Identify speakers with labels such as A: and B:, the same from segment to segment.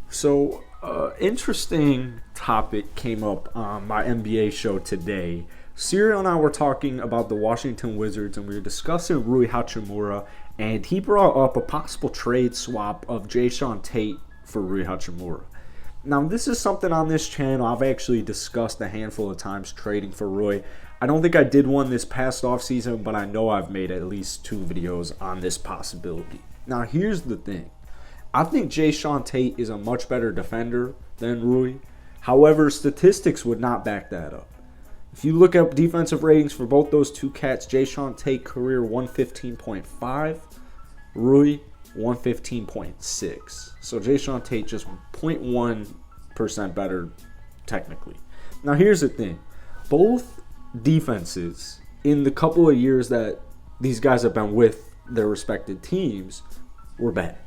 A: So, interesting topic came up on my NBA show today. Serial and I were talking about the Washington Wizards, and we were discussing Rui Hachimura, and he brought up a possible trade swap of Jayshawn Tate for Rui Hachimura. Now, this is something on this channel I've actually discussed a handful of times, trading for Rui. I don't think I did one this past offseason, but I know I've made at least 2 videos on this possibility. Now, here's the thing. I think Jayshawn Tate is a much better defender than Rui. However, statistics would not back that up. If you look up defensive ratings for both those two cats, Jayshawn Tate career 115.5, Rui 115.6. So Jayshawn Tate just 0.1% better technically. Now here's the thing. Both defenses in the couple of years that these guys have been with their respective teams were bad.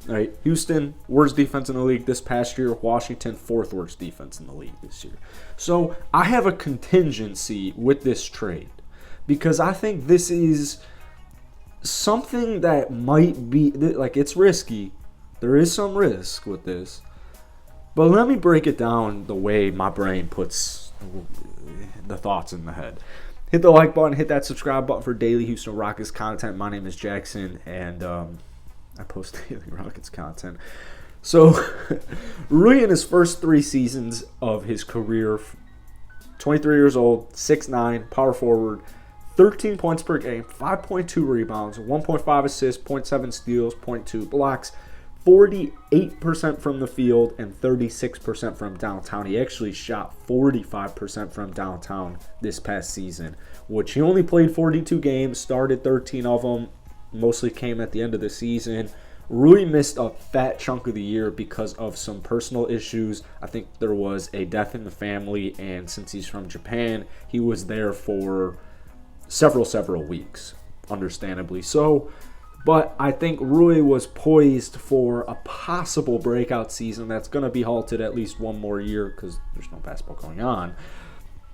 A: Right, Houston, worst defense in the league this past year. Washington, 4th worst defense in the league this year. So I have a contingency with this trade because I think this is something that might be, like, it's risky. There is some risk with this. But let me break it down the way my brain puts the thoughts in the head. Hit the like button, hit that subscribe button for daily Houston Rockets content. My name is Jackson, and I post daily Rockets content. So, Rui in his first 3 seasons of his career, 23 years old, 6'9", power forward, 13 points per game, 5.2 rebounds, 1.5 assists, 0.7 steals, 0.2 blocks, 48% from the field, and 36% from downtown. He actually shot 45% from downtown this past season, which he only played 42 games, started 13 of them. Mostly came at the end of the season. Rui missed a fat chunk of the year because of some personal issues. I think there was a death in the family, and since he's from Japan, he was there for several weeks, understandably so. But I think Rui was poised for a possible breakout season that's going to be halted at least one more year because there's no basketball going on.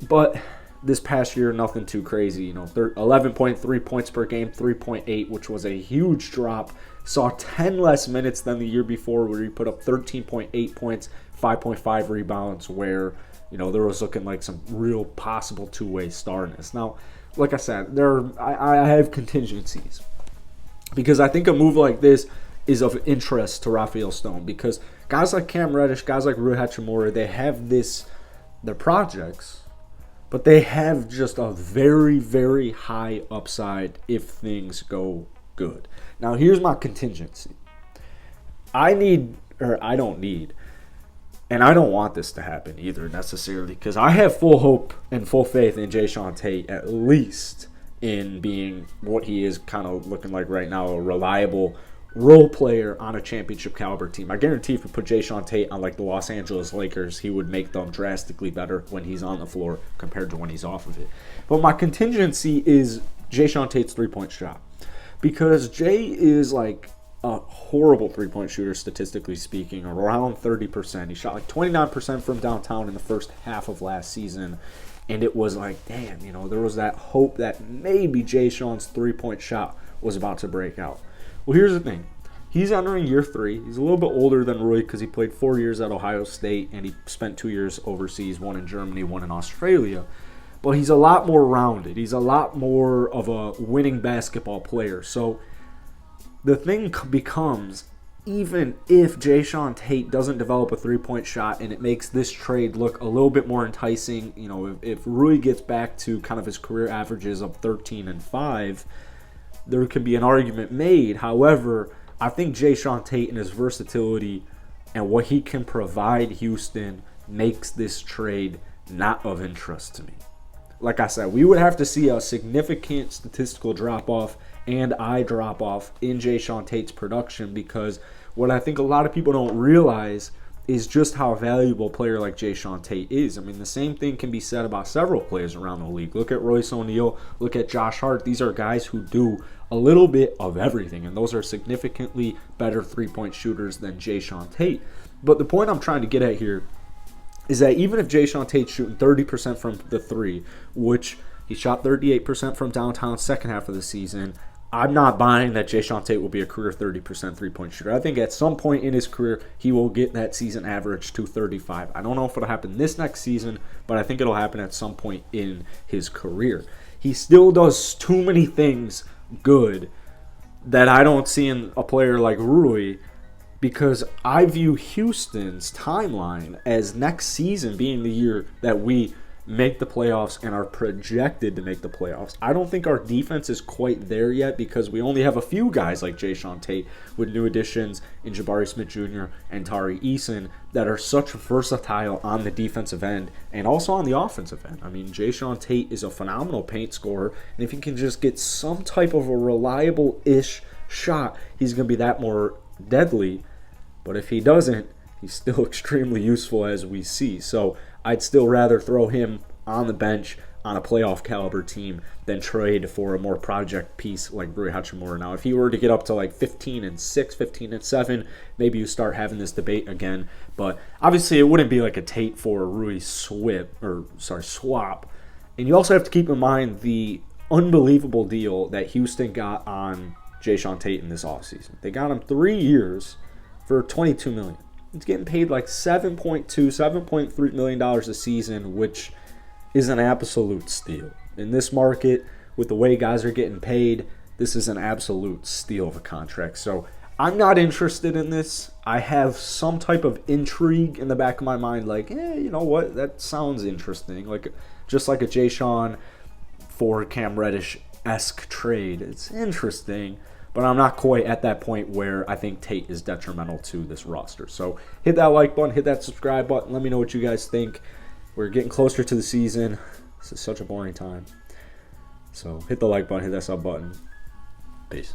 A: But this past year, nothing too crazy. 11.3 points per game, 3.8, which was a huge drop. Saw 10 less minutes than the year before, where he put up 13.8 points, 5.5 rebounds, where there was looking like some real possible two-way starness. Now, like I said, I have contingencies because I think a move like this is of interest to Rafael Stone because guys like Cam Reddish, guys like Rui Hachimura, they have their projects. But they have just a very high upside if things go good. Now, here's my contingency. I don't need, and I don't want this to happen either necessarily, because I have full hope and full faith in Jayshawn Tate, at least in being what he is kind of looking like right now, a reliable role player on a championship caliber team. I guarantee if you put Jayshawn Tate on like the Los Angeles Lakers, he would make them drastically better when he's on the floor compared to when he's off of it. But my contingency is Jayshawn Tate's 3-point shot, because Jay is like a horrible 3-point shooter statistically speaking, around 30%. He shot like 29% from downtown in the first half of last season, and it was like, damn, there was that hope that maybe Jayshawn's 3-point shot was about to break out. Well, here's the thing. He's entering year 3. He's a little bit older than Rui because he played 4 years at Ohio State and he spent 2 years overseas, 1 in Germany, 1 in Australia. But he's a lot more rounded. He's a lot more of a winning basketball player. So the thing becomes, even if Jayshawn Tate doesn't develop a 3-point shot and it makes this trade look a little bit more enticing, if Rui gets back to kind of his career averages of 13 and 5, there could be an argument made. However, I think Jayshawn Tate and his versatility and what he can provide Houston makes this trade not of interest to me. Like I said, we would have to see a significant statistical drop-off and eye drop-off in Jayshawn Tate's production, because what I think a lot of people don't realize is just how valuable a player like Jayshawn Tate is. I mean, the same thing can be said about several players around the league. Look at Royce O'Neal. Look at Josh Hart. These are guys who do a little bit of everything, and those are significantly better 3-point shooters than Jayshawn Tate. But the point I'm trying to get at here is that even if Jayshawn Tate's shooting 30% from the 3, which he shot 38% from downtown second half of the season, I'm not buying that Jae'Sean Tate will be a career 30% three-point shooter. I think at some point in his career, he will get that season average to 35. I don't know if it'll happen this next season, but I think it'll happen at some point in his career. He still does too many things good that I don't see in a player like Rui, because I view Houston's timeline as next season being the year that we make the playoffs and are projected to make the playoffs. I don't think our defense is quite there yet because we only have a few guys like Jae'Sean Tate with new additions in Jabari Smith Jr. and Tari Eason that are such versatile on the defensive end and also on the offensive end. I mean, Jae'Sean Tate is a phenomenal paint scorer, and if he can just get some type of a reliable-ish shot, he's going to be that more deadly. But if he doesn't, he's still extremely useful, as we see. So I'd still rather throw him on the bench on a playoff caliber team than trade for a more project piece like Rui Hachimura. Now, if he were to get up to like 15-6, 15-7, maybe you start having this debate again. But obviously, it wouldn't be like a Tate for a Rui swap. And you also have to keep in mind the unbelievable deal that Houston got on Jae'Sean Tate in this offseason. They got him 3 years for $22 million. He's getting paid like $7.3 million a season, which is an absolute steal. In this market, with the way guys are getting paid, this is an absolute steal of a contract. So I'm not interested in this. I have some type of intrigue in the back of my mind, like, you know what? That sounds interesting. Like, just like a Jae'Sean for Cam Reddish-esque trade. It's interesting. But I'm not quite at that point where I think Tate is detrimental to this roster. So hit that like button, hit that subscribe button. Let me know what you guys think. We're getting closer to the season. This is such a boring time. So hit the like button, hit that sub button. Peace.